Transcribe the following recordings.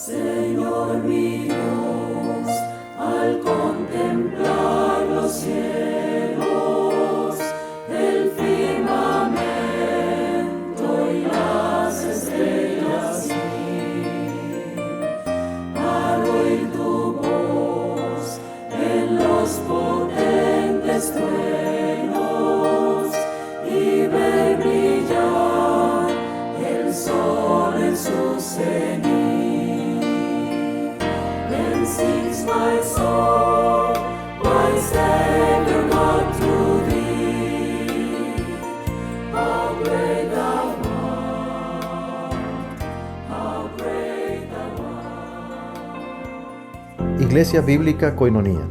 Señor mi Dios, al contemplar los cielos, el firmamento y las estrellas, al oír tu voz en los potentes truenos y ver brillar el sol en su cenit. Then sings my soul, my Savior God to thee. How great thou art, how great thou art. Iglesia Bíblica Koinonía.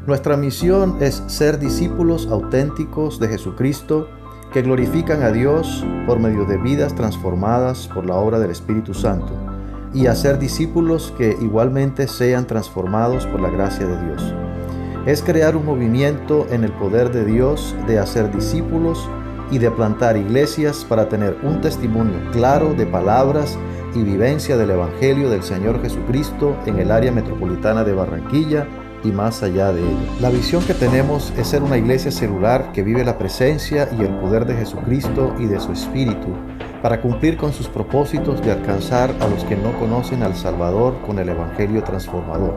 Nuestra misión es ser discípulos auténticos de Jesucristo que glorifican a Dios por medio de vidas transformadas por la obra del Espíritu Santo y hacer discípulos que igualmente sean transformados por la gracia de Dios. Es crear un movimiento en el poder de Dios de hacer discípulos y de plantar iglesias para tener un testimonio claro de palabras y vivencia del Evangelio del Señor Jesucristo en el área metropolitana de Barranquilla y más allá de ella. La visión que tenemos es ser una iglesia celular que vive la presencia y el poder de Jesucristo y de su Espíritu para cumplir con sus propósitos de alcanzar a los que no conocen al Salvador con el Evangelio transformador.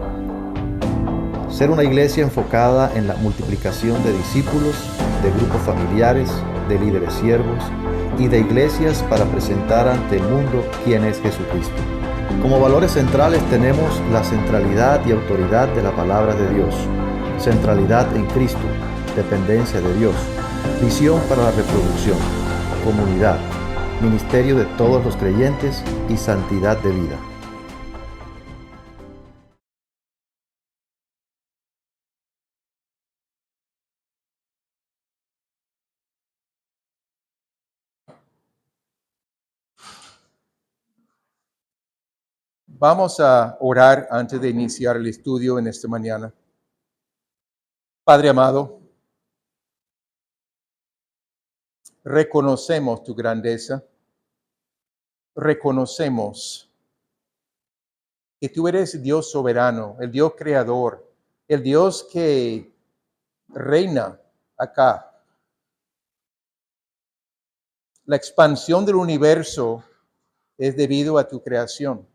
Ser una iglesia enfocada en la multiplicación de discípulos, de grupos familiares, de líderes siervos y de iglesias para presentar ante el mundo quién es Jesucristo. Como valores centrales tenemos la centralidad y autoridad de la palabra de Dios, centralidad en Cristo, dependencia de Dios, visión para la reproducción, comunidad, ministerio de todos los creyentes y santidad de vida. Vamos a orar antes de iniciar el estudio en esta mañana. Padre amado, reconocemos tu grandeza, reconocemos que tú eres Dios soberano, el Dios creador, el Dios que reina acá. La expansión del universo es debido a tu creación.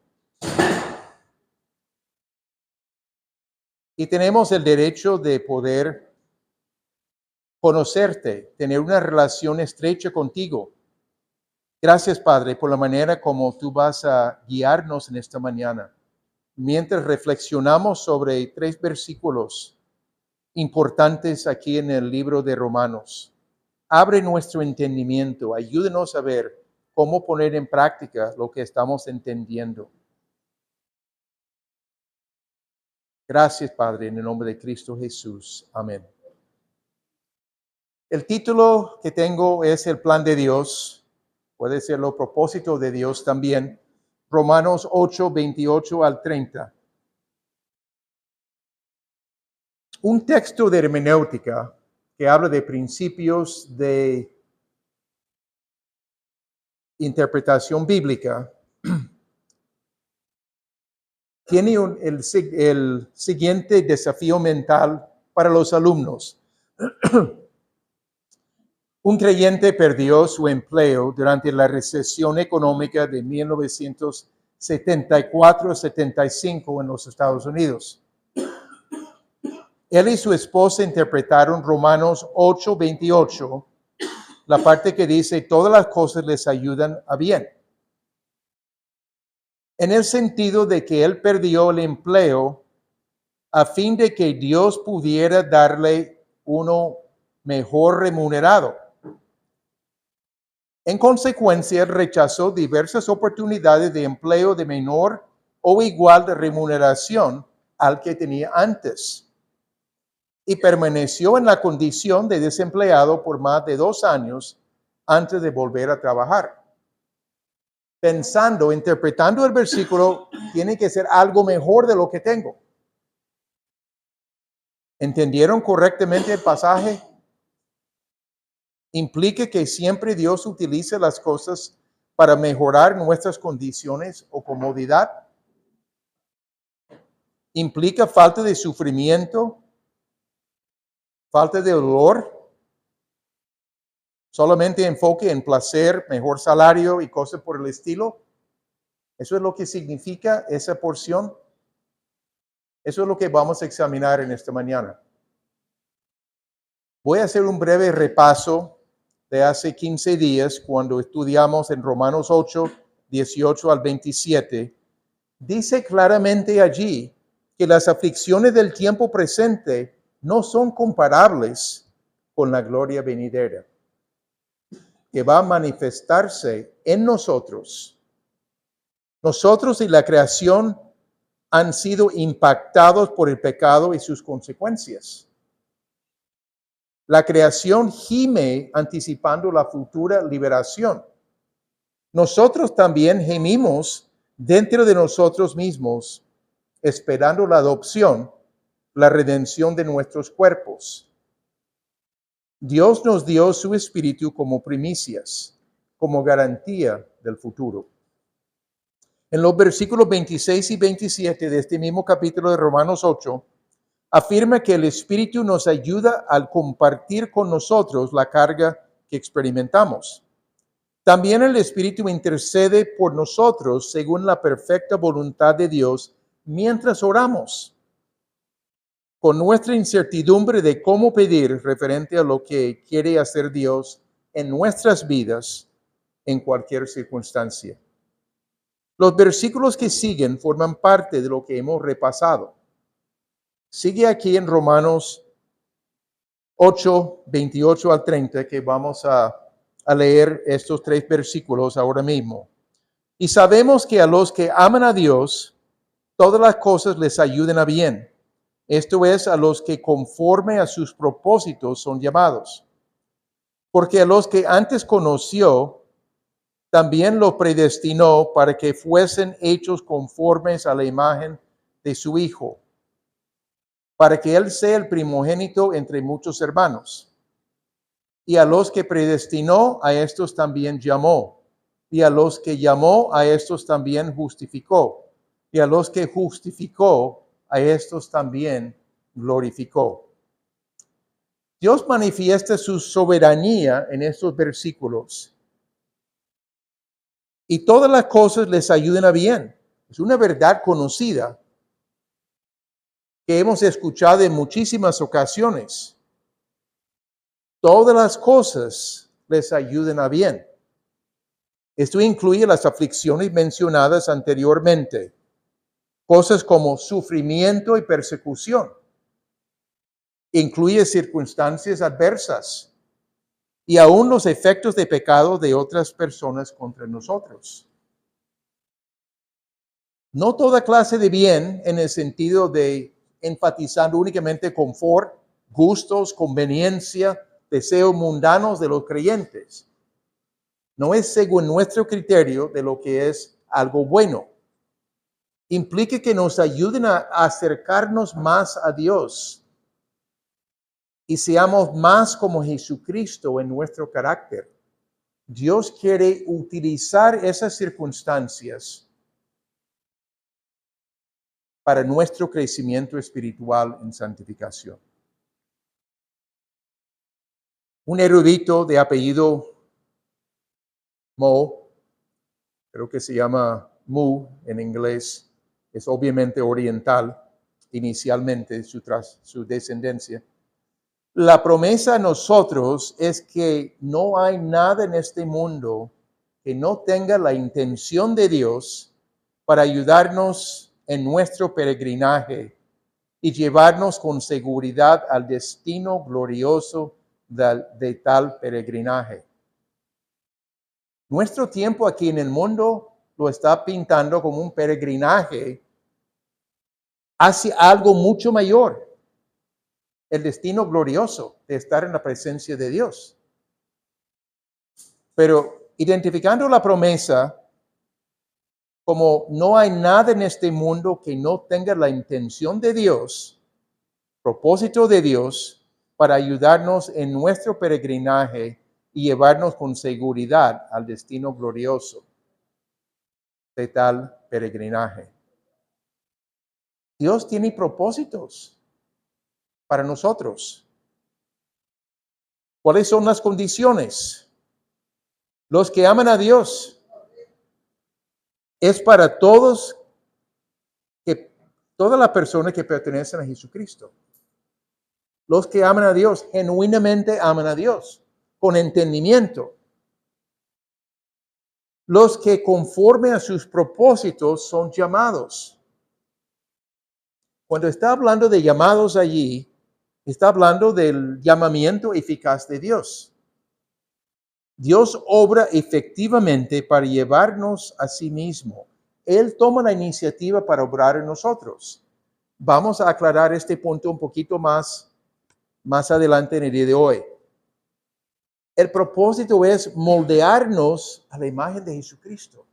Y tenemos el derecho de poder conocerte, tener una relación estrecha contigo. Gracias, Padre, por la manera como tú vas a guiarnos en esta mañana. Mientras reflexionamos sobre 3 versículos importantes aquí en el libro de Romanos. Abre nuestro entendimiento, ayúdenos a ver cómo poner en práctica lo que estamos entendiendo. Gracias, Padre, en el nombre de Cristo Jesús. Amén. El título que tengo es El plan de Dios. Puede ser los propósitos de Dios también. Romanos 8, 28 al 30. Un texto de hermenéutica que habla de principios de interpretación bíblica tiene el siguiente desafío mental para los alumnos. Un creyente perdió su empleo durante la recesión económica de 1974-75 en los Estados Unidos. Él y su esposa interpretaron Romanos 8:28, la parte que dice, todas las cosas les ayudan a bien. En el sentido de que él perdió el empleo a fin de que Dios pudiera darle uno mejor remunerado. En consecuencia, él rechazó diversas oportunidades de empleo de menor o igual de remuneración al que tenía antes. Y permaneció en la condición de desempleado por más de 2 años antes de volver a trabajar. Pensando, interpretando el versículo, tiene que ser algo mejor de lo que tengo. ¿Entendieron correctamente el pasaje? Implica que siempre Dios utiliza las cosas para mejorar nuestras condiciones o comodidad. implica falta de sufrimiento, falta de dolor, solamente enfoque en placer, mejor salario y cosas por el estilo. ¿Eso es lo que significa esa porción? Eso es lo que vamos a examinar en esta mañana. Voy a hacer un breve repaso de hace 15 días cuando estudiamos en Romanos 8, 18 al 27. Dice claramente allí que las aflicciones del tiempo presente no son comparables con la gloria venidera, que va a manifestarse en nosotros. Nosotros y la creación han sido impactados por el pecado y sus consecuencias. La creación gime anticipando la futura liberación. Nosotros también gemimos dentro de nosotros mismos, esperando la adopción, la redención de nuestros cuerpos. Dios nos dio su Espíritu como primicias, como garantía del futuro. En los versículos 26 y 27 de este mismo capítulo de Romanos 8, afirma que el Espíritu nos ayuda al compartir con nosotros la carga que experimentamos. También el Espíritu intercede por nosotros según la perfecta voluntad de Dios mientras oramos, con nuestra incertidumbre de cómo pedir referente a lo que quiere hacer Dios en nuestras vidas en cualquier circunstancia. Los versículos que siguen forman parte de lo que hemos repasado. Sigue aquí en Romanos 8, 28 al 30, que vamos a leer estos 3 versículos ahora mismo. Y sabemos que a los que aman a Dios, todas las cosas les ayudan a bien. Esto es, a los que conforme a sus propósitos son llamados. Porque a los que antes conoció, también los predestinó para que fuesen hechos conformes a la imagen de su Hijo, para que Él sea el primogénito entre muchos hermanos. Y a los que predestinó, a estos también llamó. Y a los que llamó, a estos también justificó. Y a los que justificó, a estos también glorificó. Dios manifiesta su soberanía en estos versículos. Y todas las cosas les ayudan a bien. Es una verdad conocida que hemos escuchado en muchísimas ocasiones. Todas las cosas les ayudan a bien. Esto incluye las aflicciones mencionadas anteriormente, cosas como sufrimiento y persecución. Incluye circunstancias adversas y aún los efectos de pecado de otras personas contra nosotros. No toda clase de bien en el sentido de enfatizando únicamente confort, gustos, conveniencia, deseos mundanos de los creyentes. No es según nuestro criterio de lo que es algo bueno. Implica que nos ayuden a acercarnos más a Dios y seamos más como Jesucristo en nuestro carácter. Dios quiere utilizar esas circunstancias para nuestro crecimiento espiritual en santificación. Un erudito de apellido Mo, creo que se llama Mu en inglés, es obviamente oriental inicialmente su descendencia. La promesa a nosotros es que no hay nada en este mundo que no tenga la intención de Dios para ayudarnos en nuestro peregrinaje y llevarnos con seguridad al destino glorioso de tal peregrinaje. Nuestro tiempo aquí en el mundo lo está pintando como un peregrinaje hacia algo mucho mayor. El destino glorioso de estar en la presencia de Dios. Pero identificando la promesa como no hay nada en este mundo que no tenga la intención de Dios, propósito de Dios, para ayudarnos en nuestro peregrinaje y llevarnos con seguridad al destino glorioso de tal peregrinaje. Dios tiene propósitos para nosotros. ¿Cuáles son las condiciones? Los que aman a Dios es para todas las personas que pertenecen a Jesucristo. Los que aman a Dios, genuinamente aman a Dios, con entendimiento. Los que conforme a sus propósitos son llamados. Cuando está hablando de llamados allí, está hablando del llamamiento eficaz de Dios. Dios obra efectivamente para llevarnos a sí mismo. Él toma la iniciativa para obrar en nosotros. Vamos a aclarar este punto un poquito más adelante en el día de hoy. El propósito es moldearnos a la imagen de Jesucristo.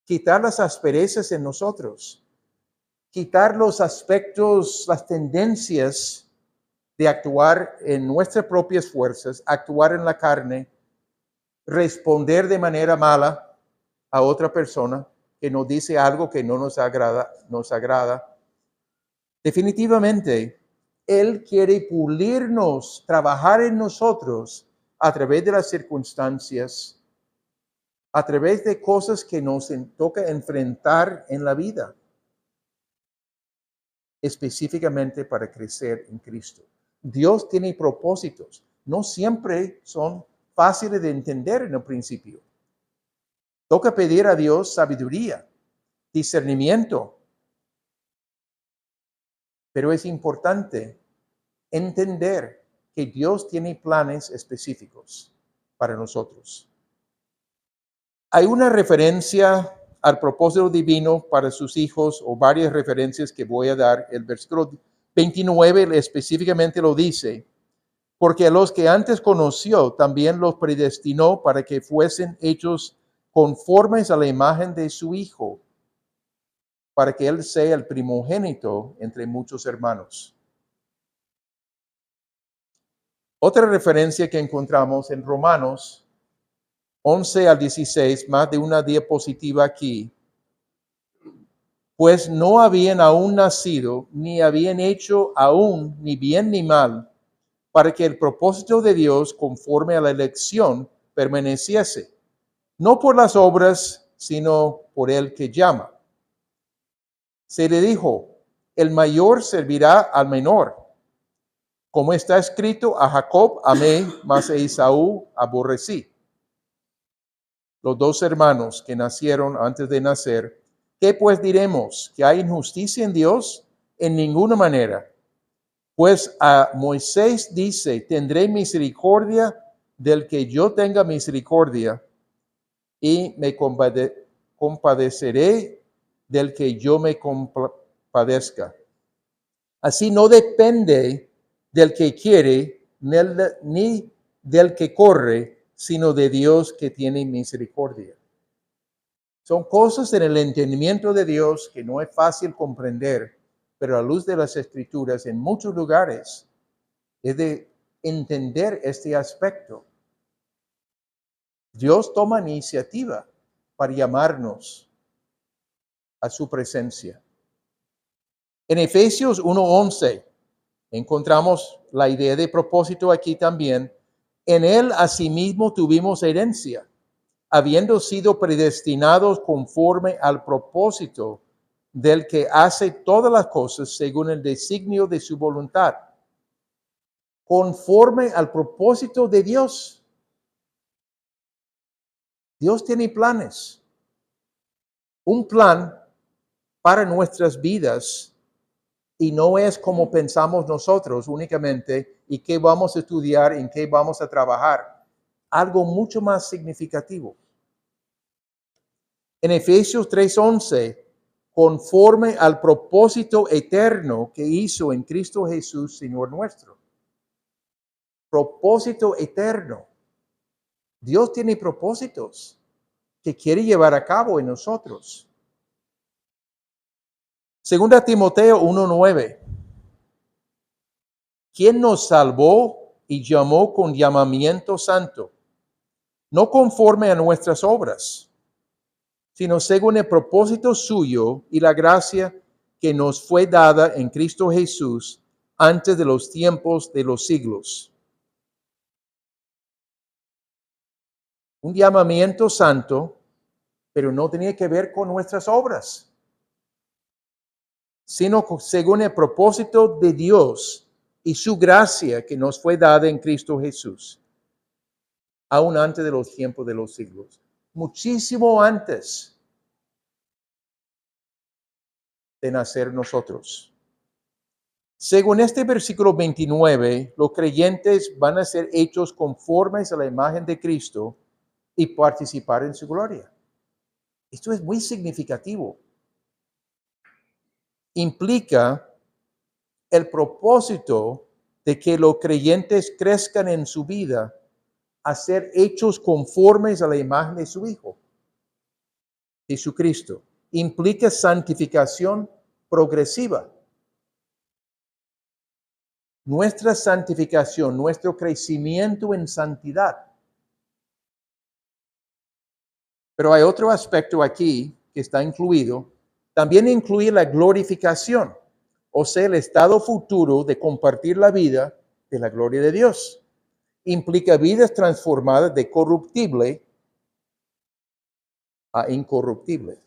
Quitar las asperezas en nosotros. Quitar los aspectos, las tendencias de actuar en nuestras propias fuerzas, actuar en la carne, responder de manera mala a otra persona que nos dice algo que no nos agrada. Definitivamente, Él quiere pulirnos, trabajar en nosotros a través de las circunstancias, a través de cosas que nos toca enfrentar en la vida, específicamente para crecer en Cristo. Dios tiene propósitos. No siempre son fáciles de entender en el principio. Toca pedir a Dios sabiduría, discernimiento. Pero es importante entender que Dios tiene planes específicos para nosotros. Hay una referencia al propósito divino para sus hijos, o varias referencias que voy a dar. El versículo 29 específicamente lo dice: porque a los que antes conoció, también los predestinó para que fuesen hechos conformes a la imagen de su Hijo, para que Él sea el primogénito entre muchos hermanos. Otra referencia que encontramos en Romanos 11 al 16, más de una diapositiva aquí. Pues no habían aún nacido, ni habían hecho aún ni bien ni mal, para que el propósito de Dios conforme a la elección permaneciese, no por las obras, sino por el que llama. Se le dijo: el mayor servirá al menor. Como está escrito: a Jacob amé, mas a Esaú aborrecí. Los dos hermanos que nacieron antes de nacer. ¿Qué pues diremos? ¿Que hay injusticia en Dios? En ninguna manera. Pues a Moisés dice: tendré misericordia del que yo tenga misericordia, y me compadeceré del que yo me compadezca. Así no depende del que quiere, ni del que corre, sino de Dios que tiene misericordia. Son cosas en el entendimiento de Dios que no es fácil comprender, pero a la luz de las Escrituras, en muchos lugares, es de entender este aspecto. Dios toma iniciativa para llamarnos a su presencia. En Efesios 1:11 encontramos la idea de propósito aquí también. En Él asimismo tuvimos herencia, habiendo sido predestinados conforme al propósito del que hace todas las cosas según el designio de su voluntad. Conforme al propósito de Dios. Dios tiene planes. Un plan para nuestras vidas, y no es como pensamos nosotros únicamente, y qué vamos a estudiar, en qué vamos a trabajar. Algo mucho más significativo. En Efesios 3:11, conforme al propósito eterno que hizo en Cristo Jesús, Señor nuestro. Propósito eterno. Dios tiene propósitos que quiere llevar a cabo en nosotros. Segunda Timoteo 1:9. ¿Quién nos salvó y llamó con llamamiento santo? No conforme a nuestras obras, sino según el propósito suyo y la gracia que nos fue dada en Cristo Jesús antes de los tiempos de los siglos. Un llamamiento santo, pero no tenía que ver con nuestras obras, sino según el propósito de Dios y su gracia que nos fue dada en Cristo Jesús, aún antes de los tiempos de los siglos, muchísimo antes de nacer nosotros. Según este versículo 29, los creyentes van a ser hechos conformes a la imagen de Cristo y participar en su gloria. Esto es muy significativo. Implica el propósito de que los creyentes crezcan en su vida a ser hechos conformes a la imagen de su Hijo, Jesucristo. Implica santificación progresiva. Nuestra santificación, nuestro crecimiento en santidad. Pero hay otro aspecto aquí que está incluido. También incluye la glorificación, o sea, el estado futuro de compartir la vida de la gloria de Dios. Implica vidas transformadas de corruptible a incorruptible.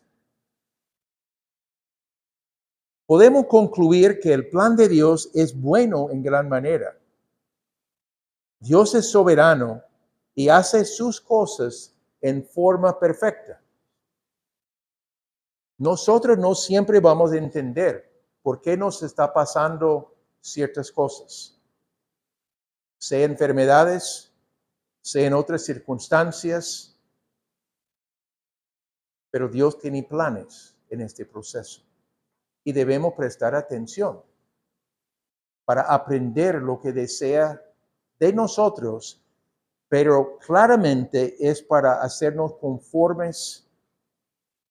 Podemos concluir que el plan de Dios es bueno en gran manera. Dios es soberano y hace sus cosas en forma perfecta. Nosotros no siempre vamos a entender por qué nos está pasando ciertas cosas, sea enfermedades, sea en otras circunstancias, pero Dios tiene planes en este proceso y debemos prestar atención para aprender lo que desea de nosotros, pero claramente es para hacernos conformes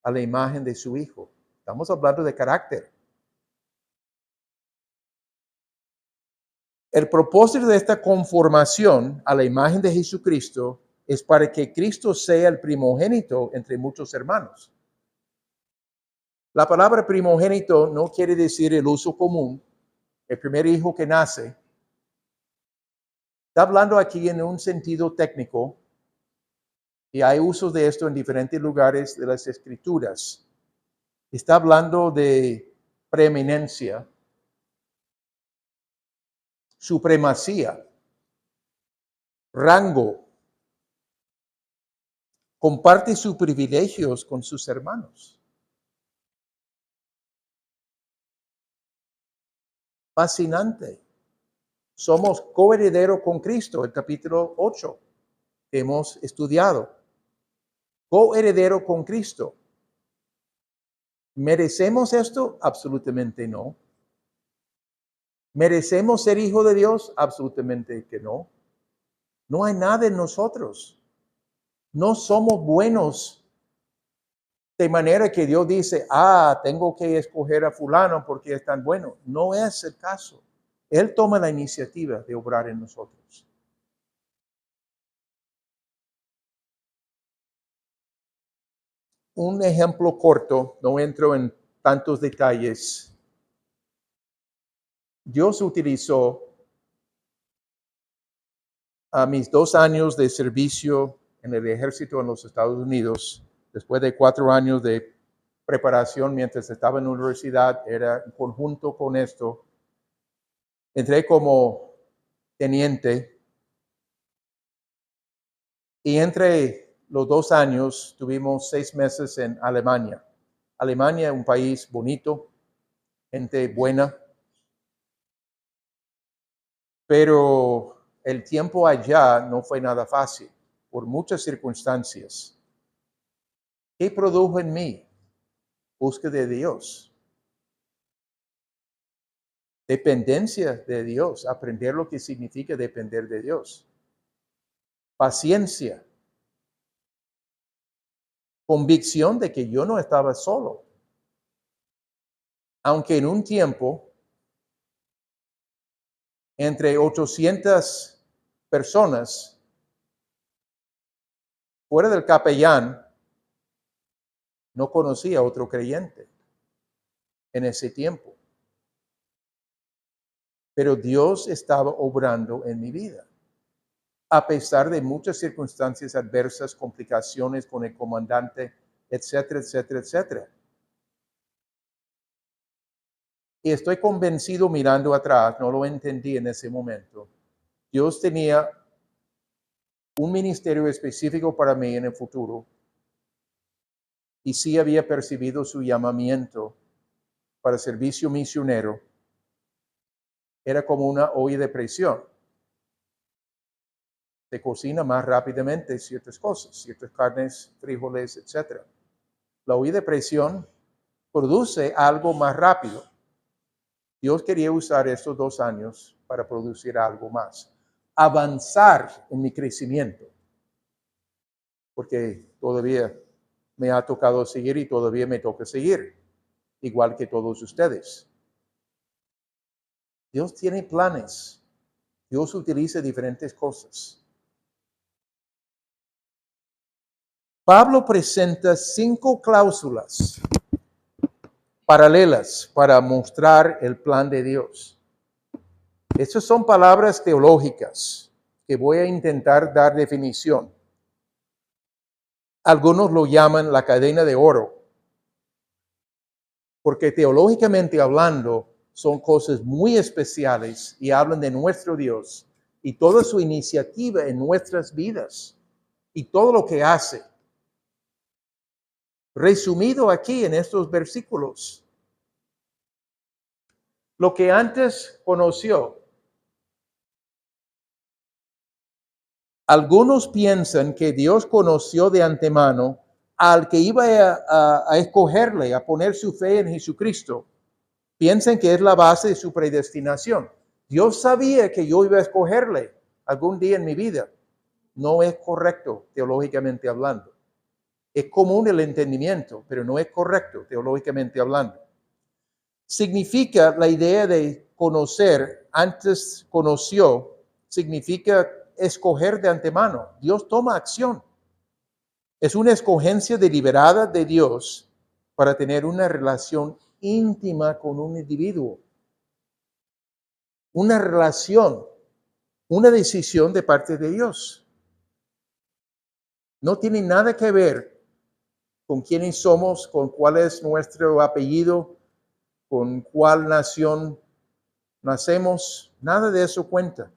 a la imagen de su Hijo. Estamos hablando de carácter. El propósito de esta conformación a la imagen de Jesucristo es para que Cristo sea el primogénito entre muchos hermanos. La palabra primogénito no quiere decir el uso común, el primer hijo que nace. Está hablando aquí en un sentido técnico, y hay usos de esto en diferentes lugares de las Escrituras. Está hablando de preeminencia, supremacía, rango. Comparte sus privilegios con sus hermanos. Fascinante. Somos coherederos con Cristo, el capítulo 8 que hemos estudiado. Coheredero con Cristo. ¿Merecemos esto? Absolutamente no. ¿Merecemos ser hijo de Dios? Absolutamente que no. No hay nada en nosotros. No somos buenos de manera que Dios dice, tengo que escoger a fulano porque es tan bueno. No es el caso. Él toma la iniciativa de obrar en nosotros. Un ejemplo corto, no entro en tantos detalles. Dios utilizó a mis 2 años de servicio en el ejército en los Estados Unidos, después de 4 años de preparación mientras estaba en la universidad, era en conjunto con esto. Entré como teniente y entre los 2 años tuvimos 6 meses en Alemania. Alemania es un país bonito, gente buena, pero el tiempo allá no fue nada fácil por muchas circunstancias. ¿Qué produjo en mí? Búsqueda de Dios. Dependencia de Dios, aprender lo que significa depender de Dios. Paciencia. Convicción de que yo no estaba solo. Aunque en un tiempo, entre 800 personas, fuera del capellán, no conocía a otro creyente. en ese tiempo. Pero Dios estaba obrando en mi vida. A pesar de muchas circunstancias adversas, complicaciones con el comandante, etcétera, etcétera, etcétera. Y estoy convencido mirando atrás, no lo entendí en ese momento. Dios tenía un ministerio específico para mí en el futuro. Y sí había percibido su llamamiento para servicio misionero. Era como una olla de presión. Se cocina más rápidamente ciertas cosas, ciertas carnes, frijoles, etc. La olla de presión produce algo más rápido. Dios quería usar estos 2 años para producir algo más. Avanzar en mi crecimiento. Porque todavía me ha tocado seguir y todavía me toca seguir. Igual que todos ustedes. Dios tiene planes. Dios utiliza diferentes cosas. Pablo presenta 5 cláusulas paralelas para mostrar el plan de Dios. Estas son palabras teológicas que voy a intentar dar definición. Algunos lo llaman la cadena de oro, porque teológicamente hablando son cosas muy especiales y hablan de nuestro Dios y toda su iniciativa en nuestras vidas y todo lo que hace. Resumido aquí en estos versículos. Lo que antes conoció. Algunos piensan que Dios conoció de antemano al que iba a escogerle, a poner su fe en Jesucristo. Piensan que es la base de su predestinación. Dios sabía que yo iba a escogerle algún día en mi vida. No es correcto teológicamente hablando. Es común el entendimiento, pero no es correcto teológicamente hablando. Significa la idea de conocer, antes conoció, significa escoger de antemano. Dios toma acción. Es una escogencia deliberada de Dios para tener una relación íntima con un individuo. Una relación, una decisión de parte de Dios. No tiene nada que ver con quiénes somos, con cuál es nuestro apellido, con cuál nación nacemos. Nada de eso cuenta.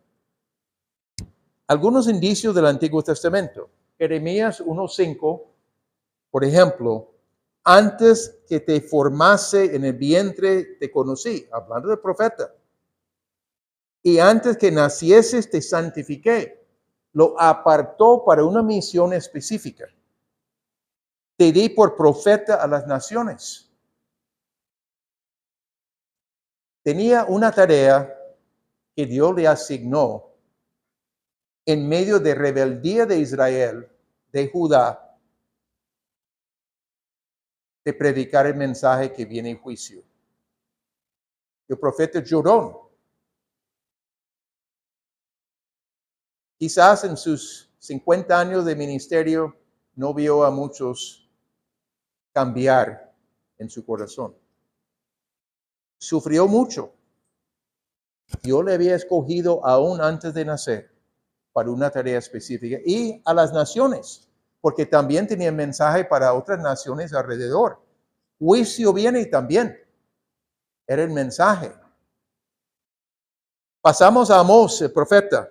Algunos indicios del Antiguo Testamento. Jeremías 1:5, por ejemplo, antes que te formase en el vientre te conocí, hablando del profeta. Y antes que nacieses te santifiqué. Lo apartó para una misión específica. Te di por profeta a las naciones. Tenía una tarea que Dios le asignó en medio de rebeldía de Israel, de Judá, de predicar el mensaje que viene en juicio. El profeta lloró. Quizás en sus 50 años de ministerio no vio a muchos cambiar en su corazón. Sufrió mucho. Dios le había escogido aún antes de nacer para una tarea específica y a las naciones, porque también tenía mensaje para otras naciones alrededor. Juicio viene también. Era el mensaje. Pasamos a Amós, el profeta.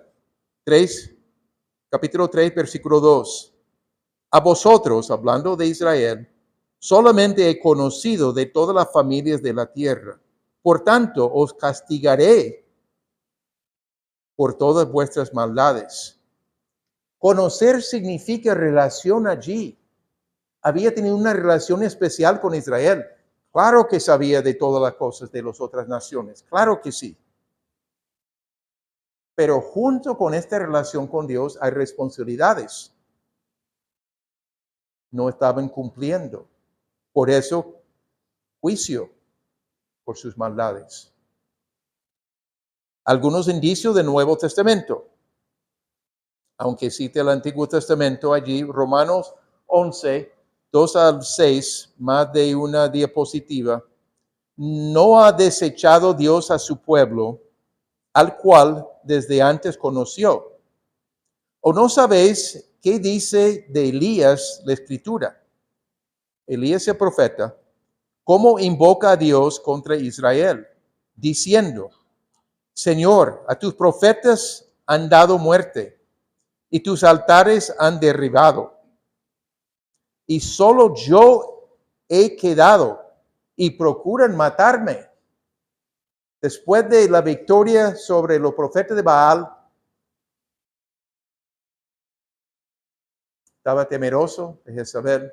Capítulo 3, versículo 2. A vosotros, hablando de Israel, solamente he conocido de todas las familias de la tierra. Por tanto, os castigaré por todas vuestras maldades. Conocer significa relación allí. Había tenido una relación especial con Israel. Claro que sabía de todas las cosas de las otras naciones. Claro que sí. Pero junto con esta relación con Dios hay responsabilidades. No estaban cumpliendo. Por eso, juicio por sus maldades. Algunos indicios del Nuevo Testamento. Aunque cite el Antiguo Testamento allí, Romanos 11, 2 al 6, más de una diapositiva. no ha desechado Dios a su pueblo, al cual desde antes conoció. ¿O no sabéis qué dice de Elías la Escritura? Elías el profeta, cómo invoca a Dios contra Israel, diciendo: Señor, a tus profetas han dado muerte, y tus altares han derribado. Y solo yo he quedado, y procuran matarme. Después de la victoria sobre los profetas de Baal, estaba temeroso de Jezabel,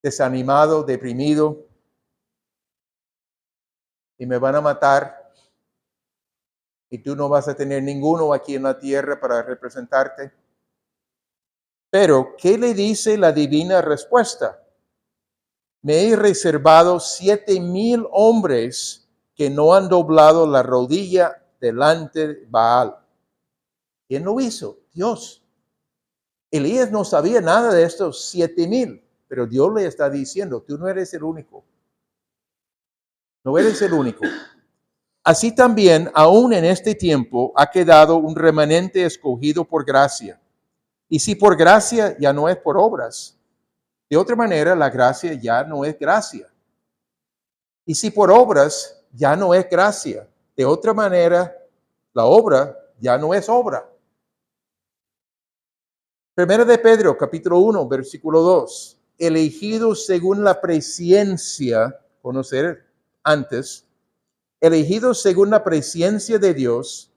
desanimado, deprimido, y me van a matar, y tú no vas a tener ninguno aquí en la tierra para representarte. Pero, ¿qué le dice la divina respuesta? Me he reservado 7,000 hombres que no han doblado la rodilla delante de Baal. ¿Quién lo hizo? Dios. Elías no sabía nada de estos 7,000, pero Dios le está diciendo: tú no eres el único. No eres el único. Así también, aún en este tiempo, ha quedado un remanente escogido por gracia. Y si por gracia, ya no es por obras. De otra manera, la gracia ya no es gracia. Y si por obras, ya no es gracia. De otra manera, la obra ya no es obra. Primera de Pedro, capítulo 1, versículo 2. Elegidos según la presciencia, conocer antes, elegidos según la presciencia de Dios,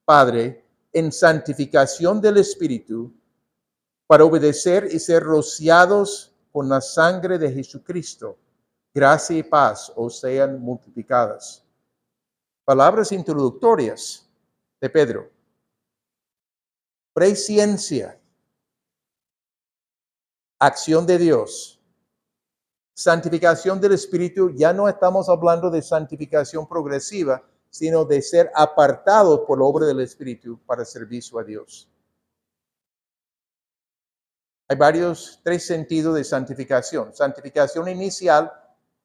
Padre, en santificación del Espíritu, para obedecer y ser rociados con la sangre de Jesucristo. Gracia y paz os sean multiplicadas. Palabras introductorias de Pedro. Presciencia. Acción de Dios. Santificación del Espíritu. Ya no estamos hablando de santificación progresiva, sino de ser apartados por la obra del Espíritu para servicio a Dios. Hay tres sentidos de santificación. Santificación inicial,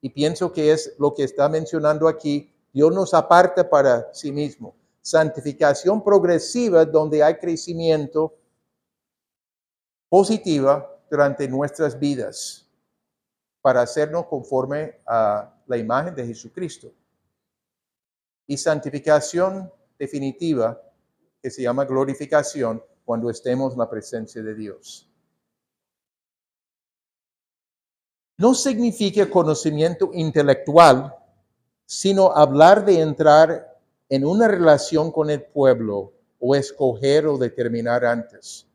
y pienso que es lo que está mencionando aquí, Dios nos aparta para sí mismo. Santificación progresiva, donde hay crecimiento positiva durante nuestras vidas, para hacernos conforme a la imagen de Jesucristo. Y santificación definitiva, que se llama glorificación, cuando estemos en la presencia de Dios. No significa conocimiento intelectual, sino hablar de entrar en una relación con el pueblo o escoger o determinar antes.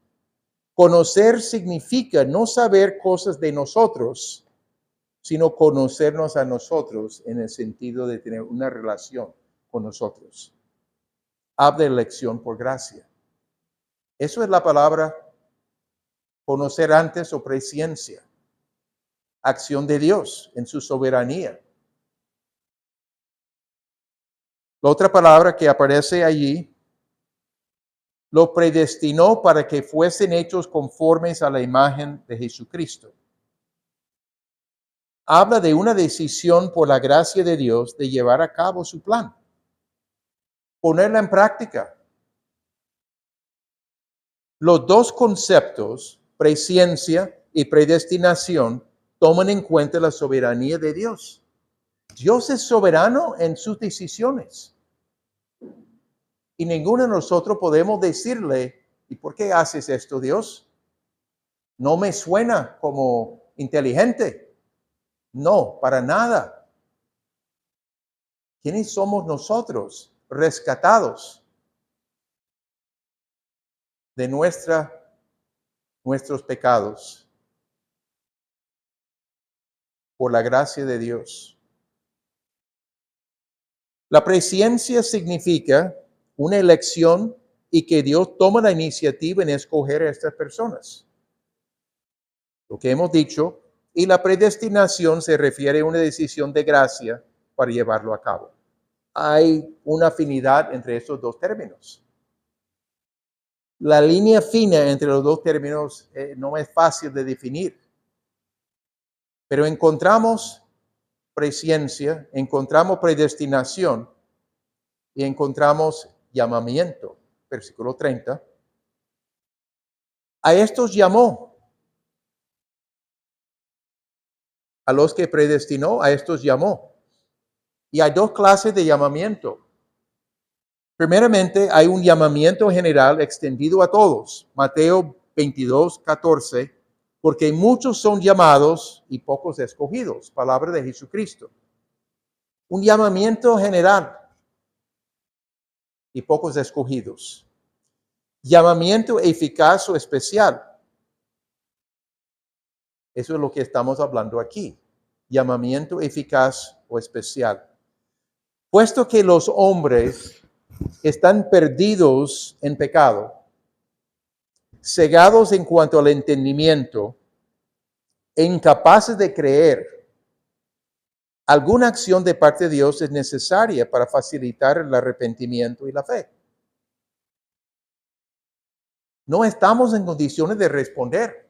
Conocer significa no saber cosas de nosotros, sino conocernos a nosotros en el sentido de tener una relación con nosotros. Habla de elección por gracia. Eso es la palabra conocer antes o presciencia. Acción de Dios en su soberanía. La otra palabra que aparece allí, lo predestinó para que fuesen hechos conformes a la imagen de Jesucristo. Habla de una decisión por la gracia de Dios de llevar a cabo su plan, ponerla en práctica. Los dos conceptos, presciencia y predestinación, toman en cuenta la soberanía de Dios. Dios es soberano en sus decisiones. Y ninguno de nosotros podemos decirle: ¿y por qué haces esto, Dios? No me suena como inteligente. No, para nada. ¿Quiénes somos nosotros? Rescatados de nuestros pecados por la gracia de Dios. La presciencia significa una elección y que Dios toma la iniciativa en escoger a estas personas. Lo que hemos dicho, y la predestinación se refiere a una decisión de gracia para llevarlo a cabo. Hay una afinidad entre estos dos términos. La línea fina entre los dos términos no es fácil de definir, pero encontramos presciencia, encontramos predestinación y encontramos llamamiento. Versículo 30. A estos llamó. A los que predestinó, a estos llamó. Y hay dos clases de llamamiento. Primeramente, hay un llamamiento general extendido a todos. Mateo 22, 14. Porque muchos son llamados y pocos escogidos. Palabra de Jesucristo. Un llamamiento general y pocos escogidos. Llamamiento eficaz o especial. Eso es lo que estamos hablando aquí. Llamamiento eficaz o especial. Puesto que los hombres están perdidos en pecado, cegados en cuanto al entendimiento e incapaces de creer, alguna acción de parte de Dios es necesaria para facilitar el arrepentimiento y la fe. No estamos en condiciones de responder.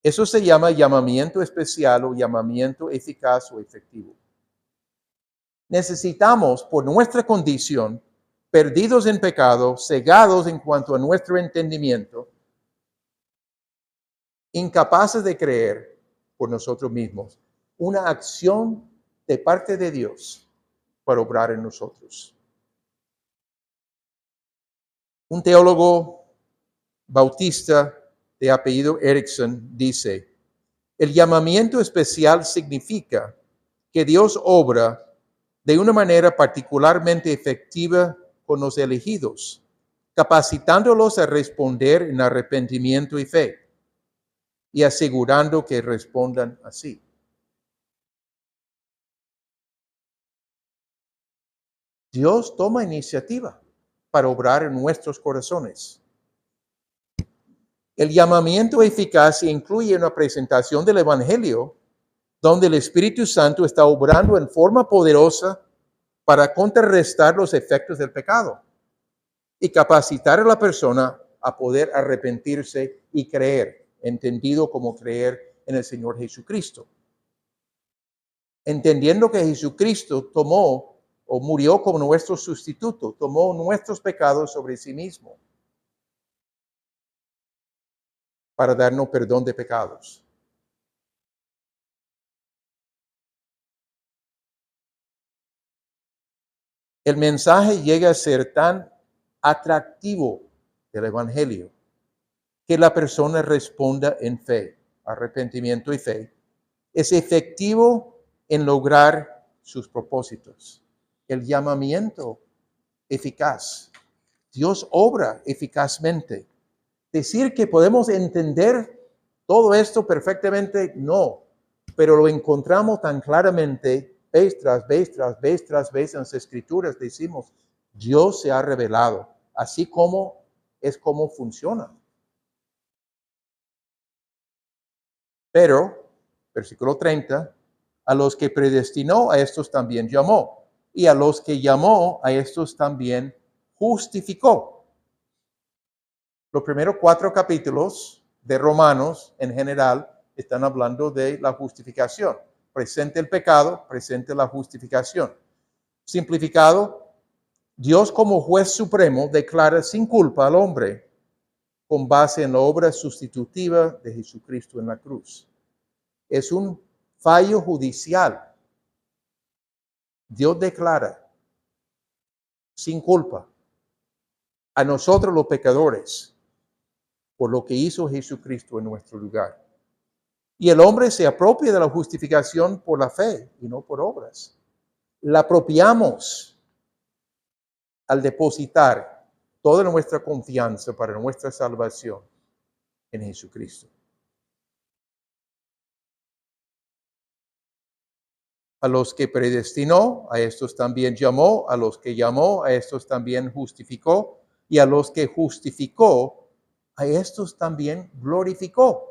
Eso se llama llamamiento especial o llamamiento eficaz o efectivo. Necesitamos, por nuestra condición, perdidos en pecado, cegados en cuanto a nuestro entendimiento, incapaces de creer por nosotros mismos, una acción de parte de Dios para obrar en nosotros. Un teólogo bautista de apellido Erickson dice, el llamamiento especial significa que Dios obra de una manera particularmente efectiva con los elegidos, capacitándolos a responder en arrepentimiento y fe, y asegurando que respondan así. Dios toma iniciativa para obrar en nuestros corazones. El llamamiento eficaz incluye una presentación del Evangelio donde el Espíritu Santo está obrando en forma poderosa para contrarrestar los efectos del pecado y capacitar a la persona a poder arrepentirse y creer, entendido como creer en el Señor Jesucristo. Entendiendo que Jesucristo tomó o murió como nuestro sustituto, tomó nuestros pecados sobre sí mismo para darnos perdón de pecados. El mensaje llega a ser tan atractivo del Evangelio que la persona responda en fe, arrepentimiento y fe. Es efectivo en lograr sus propósitos. El llamamiento eficaz. Dios obra eficazmente. Decir que podemos entender todo esto perfectamente, no, pero lo encontramos tan claramente vez tras vez, tras vez, tras vez en las Escrituras. Decimos, Dios se ha revelado, así como es como funciona. Pero, versículo 30, a los que predestinó, a estos también llamó. Y a los que llamó, a estos también justificó. Los primeros 4 capítulos de Romanos, en general, están hablando de la justificación. Presente el pecado, presente la justificación. Simplificado, Dios como juez supremo declara sin culpa al hombre con base en la obra sustitutiva de Jesucristo en la cruz. Es un fallo judicial. Dios declara sin culpa a nosotros los pecadores por lo que hizo Jesucristo en nuestro lugar. Y el hombre se apropia de la justificación por la fe y no por obras. La apropiamos al depositar toda nuestra confianza para nuestra salvación en Jesucristo. A los que predestinó, a estos también llamó, a los que llamó, a estos también justificó, y a los que justificó, a estos también glorificó.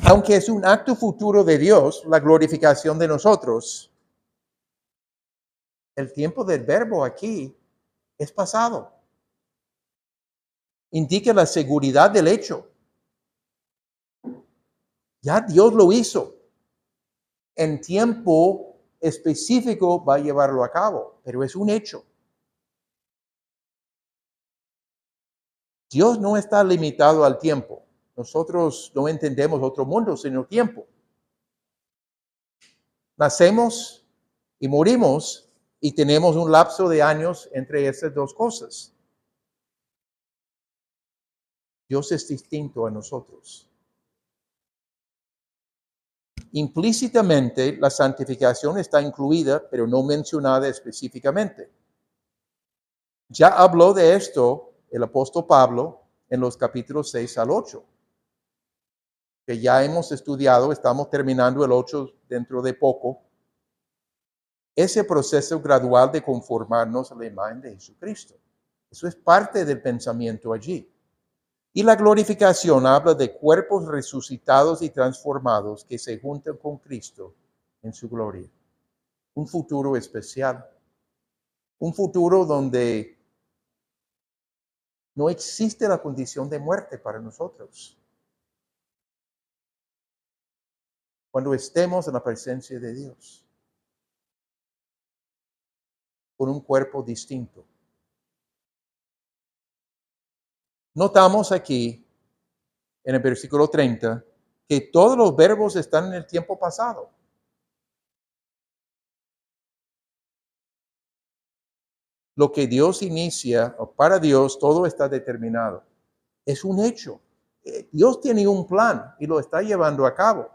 Aunque es un acto futuro de Dios, la glorificación de nosotros, el tiempo del verbo aquí es pasado. Indica la seguridad del hecho. Ya Dios lo hizo. En tiempo específico va a llevarlo a cabo, pero es un hecho. Dios no está limitado al tiempo. Nosotros no entendemos otro mundo sino tiempo. Nacemos y morimos y tenemos un lapso de años entre esas dos cosas. Dios es distinto a nosotros. Implícitamente, la santificación está incluida, pero no mencionada específicamente. Ya habló de esto el apóstol Pablo en los capítulos 6 al 8, que ya hemos estudiado, estamos terminando el 8 dentro de poco. Ese proceso gradual de conformarnos a la imagen de Jesucristo. Eso es parte del pensamiento allí. Y la glorificación habla de cuerpos resucitados y transformados que se juntan con Cristo en su gloria. Un futuro especial. Un futuro donde no existe la condición de muerte para nosotros. Cuando estemos en la presencia de Dios. Con un cuerpo distinto. Notamos aquí, en el versículo 30, que todos los verbos están en el tiempo pasado. Lo que Dios inicia, o para Dios, todo está determinado. Es un hecho. Dios tiene un plan y lo está llevando a cabo.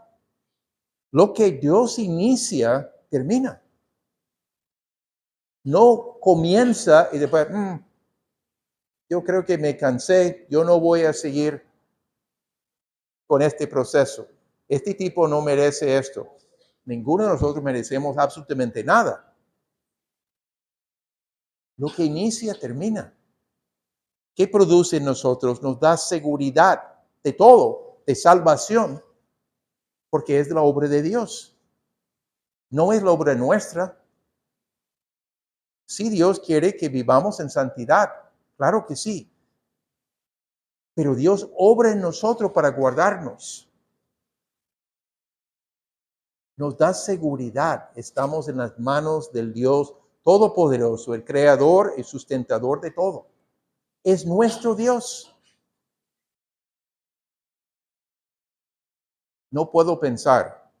Lo que Dios inicia, termina. No comienza y después, yo creo que me cansé, yo no voy a seguir con este proceso. Este tipo no merece esto. Ninguno de nosotros merecemos absolutamente nada. Lo que inicia, termina. ¿Qué produce en nosotros? Nos da seguridad de todo, de salvación, porque es la obra de Dios. No es la obra nuestra. Sí, Dios quiere que vivamos en santidad, claro que sí. Pero Dios obra en nosotros para guardarnos. Nos da seguridad. Estamos en las manos del Dios Todopoderoso, el Creador y sustentador de todo. Es nuestro Dios. No puedo pensar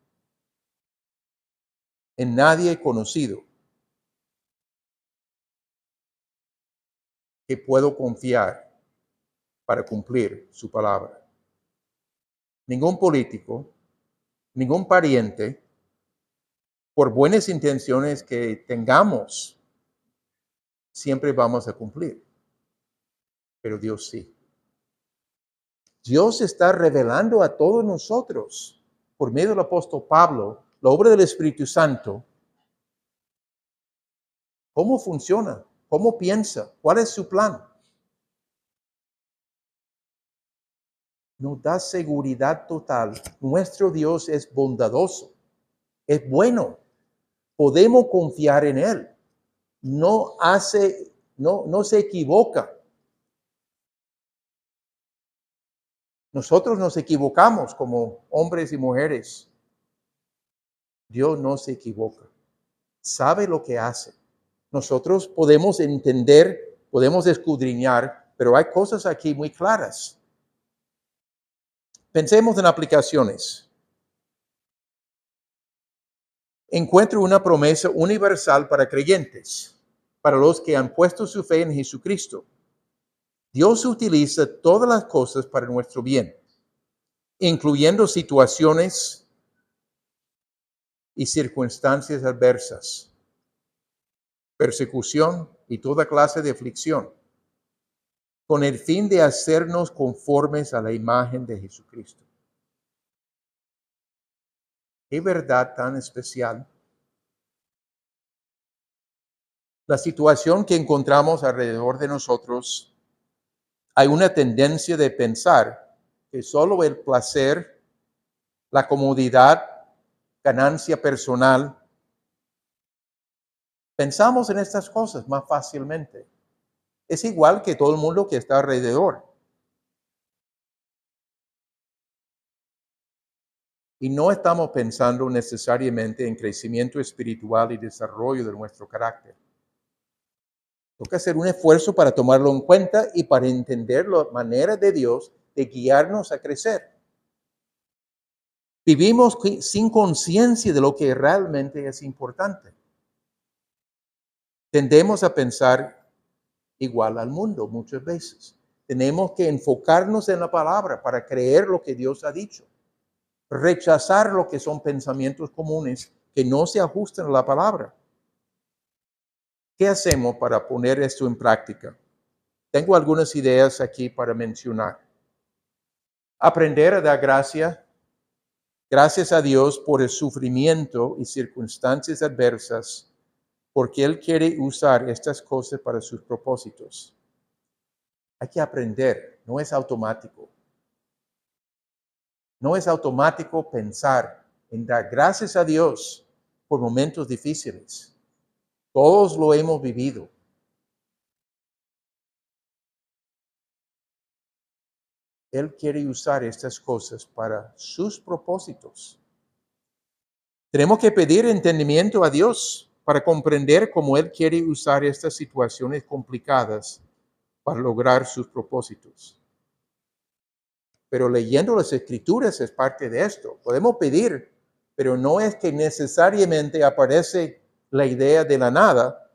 en nadie conocido que puedo confiar para cumplir su palabra. Ningún político, ningún pariente, por buenas intenciones que tengamos, siempre vamos a cumplir. Pero Dios sí. Dios está revelando a todos nosotros, por medio del apóstol Pablo, la obra del Espíritu Santo, cómo funciona, cómo piensa, cuál es su plan. Nos da seguridad total. Nuestro Dios es bondadoso, es bueno. Podemos confiar en Él. No se equivoca. Nosotros nos equivocamos como hombres y mujeres. Dios no se equivoca. Sabe lo que hace. Nosotros podemos entender, podemos escudriñar, pero hay cosas aquí muy claras. Pensemos en aplicaciones. Encuentro una promesa universal para creyentes, para los que han puesto su fe en Jesucristo. Dios utiliza todas las cosas para nuestro bien, incluyendo situaciones y circunstancias adversas, persecución y toda clase de aflicción, con el fin de hacernos conformes a la imagen de Jesucristo. Qué verdad tan especial. La situación que encontramos alrededor de nosotros, hay una tendencia de pensar que solo el placer, la comodidad, ganancia personal, pensamos en estas cosas más fácilmente. Es igual que todo el mundo que está alrededor. Y no estamos pensando necesariamente en crecimiento espiritual y desarrollo de nuestro carácter. Toca hacer un esfuerzo para tomarlo en cuenta y para entender la manera de Dios de guiarnos a crecer. Vivimos sin conciencia de lo que realmente es importante. Tendemos a pensar igual al mundo muchas veces. Tenemos que enfocarnos en la palabra para creer lo que Dios ha dicho. Rechazar lo que son pensamientos comunes que no se ajustan a la palabra. ¿Qué hacemos para poner esto en práctica? Tengo algunas ideas aquí para mencionar. Aprender a dar gracias a Dios por el sufrimiento y circunstancias adversas, porque Él quiere usar estas cosas para sus propósitos. Hay que aprender, no es automático. No es automático pensar en dar gracias a Dios por momentos difíciles. Todos lo hemos vivido. Él quiere usar estas cosas para sus propósitos. Tenemos que pedir entendimiento a Dios para comprender cómo Él quiere usar estas situaciones complicadas para lograr sus propósitos. Pero leyendo las Escrituras es parte de esto. Podemos pedir, pero no es que necesariamente aparece la idea de la nada.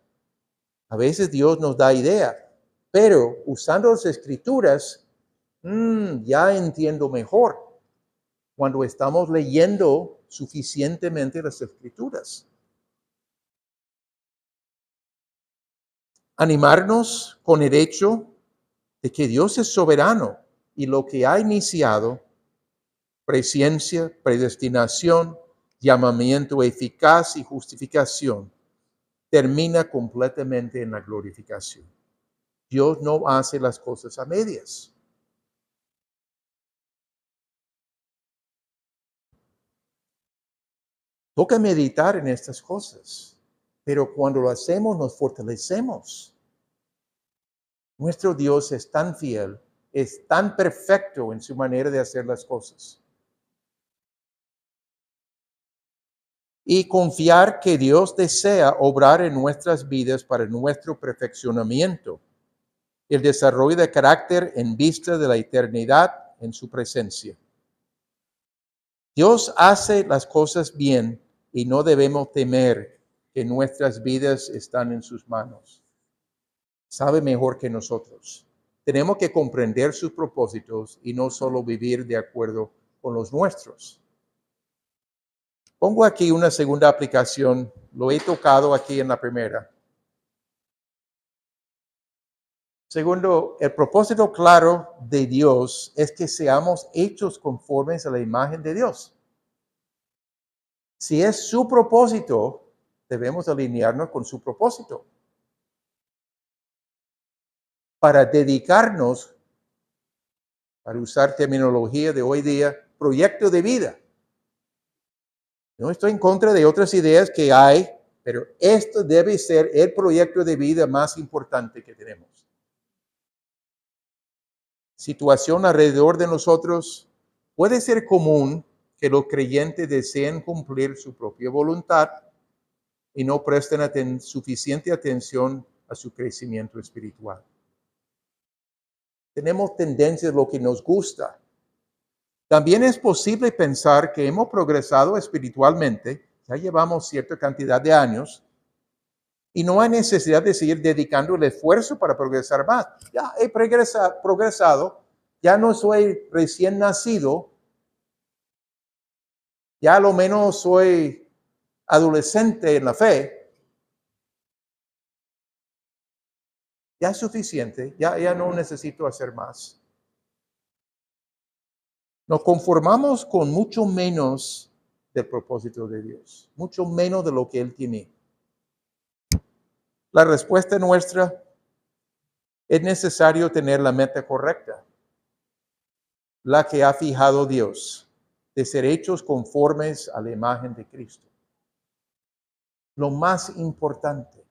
A veces Dios nos da idea, pero usando las Escrituras, ya entiendo mejor cuando estamos leyendo suficientemente las Escrituras. Animarnos con el hecho de que Dios es soberano y lo que ha iniciado, presciencia, predestinación, llamamiento eficaz y justificación, termina completamente en la glorificación. Dios no hace las cosas a medias. Toca meditar en estas cosas, pero cuando lo hacemos nos fortalecemos. Nuestro Dios es tan fiel, es tan perfecto en su manera de hacer las cosas. Y confiar que Dios desea obrar en nuestras vidas para nuestro perfeccionamiento, el desarrollo de carácter en vista de la eternidad en su presencia. Dios hace las cosas bien y no debemos temer que nuestras vidas están en sus manos. Sabe mejor que nosotros. Tenemos que comprender sus propósitos y no solo vivir de acuerdo con los nuestros. Pongo aquí una segunda aplicación. Lo he tocado aquí en la primera. Segundo, el propósito claro de Dios es que seamos hechos conformes a la imagen de Dios. Si es su propósito, debemos alinearnos con su propósito. Para dedicarnos, para usar terminología de hoy día, proyecto de vida. No estoy en contra de otras ideas que hay, pero esto debe ser el proyecto de vida más importante que tenemos. Situación alrededor de nosotros, puede ser común que los creyentes deseen cumplir su propia voluntad y no presten suficiente atención a su crecimiento espiritual. Tenemos tendencias a lo que nos gusta. También es posible pensar que hemos progresado espiritualmente, ya llevamos cierta cantidad de años, y no hay necesidad de seguir dedicando el esfuerzo para progresar más. Ya he progresado, ya no soy recién nacido, ya a lo menos soy adolescente en la fe. Ya es suficiente, ya no necesito hacer más. Nos conformamos con mucho menos del propósito de Dios, mucho menos de lo que Él tiene. La respuesta nuestra es necesario tener la meta correcta, la que ha fijado Dios, de ser hechos conformes a la imagen de Cristo. Lo más importante,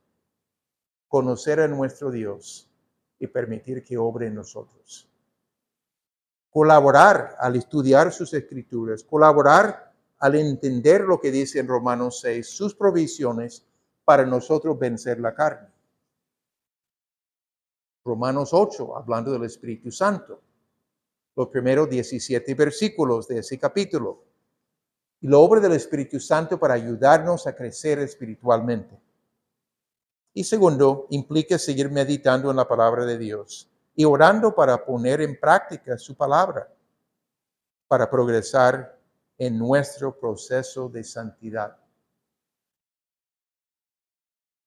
conocer a nuestro Dios y permitir que obre en nosotros. Colaborar al estudiar sus escrituras, colaborar al entender lo que dice en Romanos 6, sus provisiones para nosotros vencer la carne. Romanos 8, hablando del Espíritu Santo. Los primeros 17 versículos de ese capítulo. Y la obra del Espíritu Santo para ayudarnos a crecer espiritualmente. Y segundo, implica seguir meditando en la palabra de Dios y orando para poner en práctica su palabra, para progresar en nuestro proceso de santidad.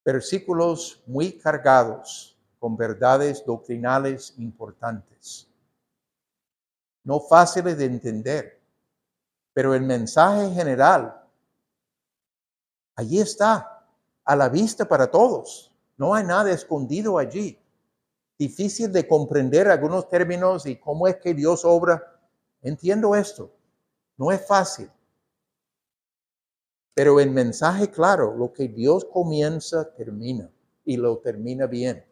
Versículos muy cargados con verdades doctrinales importantes. No fáciles de entender, pero el mensaje general, allí está, a la vista para todos. No hay nada escondido allí. Difícil de comprender algunos términos y cómo es que Dios obra. Entiendo esto. No es fácil. Pero el mensaje claro, lo que Dios comienza, termina. Y lo termina bien.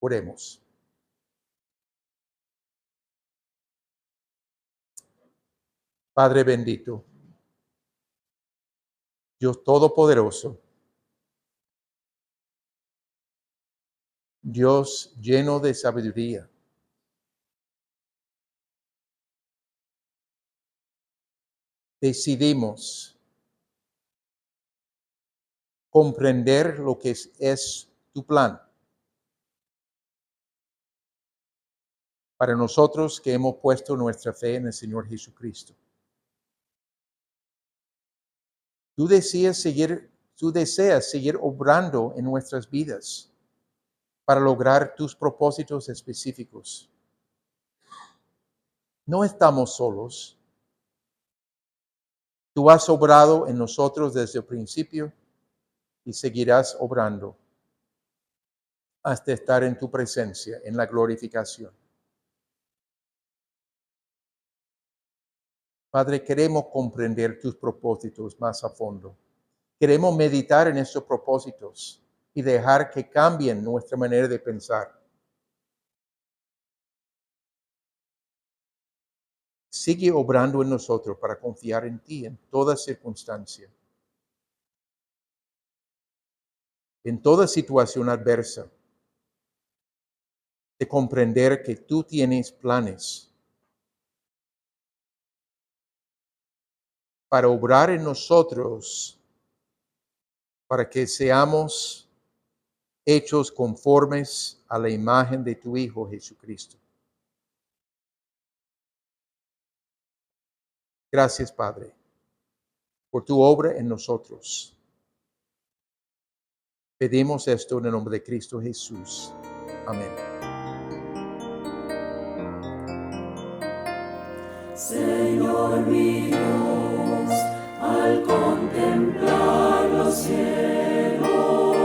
Oremos. Padre bendito, Dios todopoderoso, Dios lleno de sabiduría, decidimos comprender lo que es tu plan para nosotros que hemos puesto nuestra fe en el Señor Jesucristo. Tú deseas seguir obrando en nuestras vidas para lograr tus propósitos específicos. No estamos solos. Tú has obrado en nosotros desde el principio y seguirás obrando hasta estar en tu presencia, en la glorificación. Padre, queremos comprender tus propósitos más a fondo. Queremos meditar en estos propósitos y dejar que cambien nuestra manera de pensar. Sigue obrando en nosotros para confiar en ti en toda circunstancia. En toda situación adversa. De comprender que tú tienes planes para obrar en nosotros, para que seamos hechos conformes a la imagen de tu Hijo Jesucristo. Gracias, Padre, por tu obra en nosotros. Pedimos esto en el nombre de Cristo Jesús. Amén. Señor mi Dios, al contemplar los cielos,